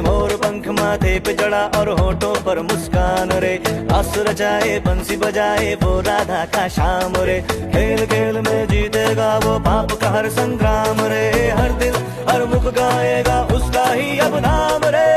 मोर पंख माथे पे चढ़ा और होठों पर मुस्कान रे, आस रचाए बंसी बजाए वो राधा का श्याम रे। खेल खेल में जीतेगा वो पाप का हर संग्राम रे, हर दिल हर मुख गाएगा उसका ही अब नाम रे।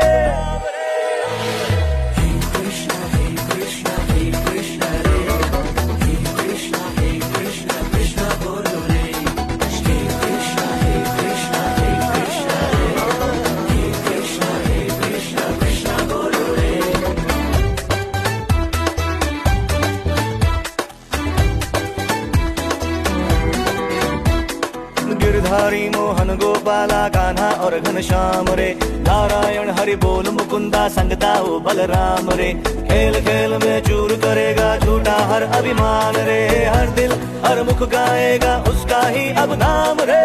गिरधारी मोहन गोपाला कान्हा और घनश्याम रे, नारायण हरि बोल मुकुंदा संगता ओ बलराम रे। खेल खेल में चूर करेगा झूठा हर अभिमान रे, हर दिल हर मुख गाएगा उसका ही अब नाम रे।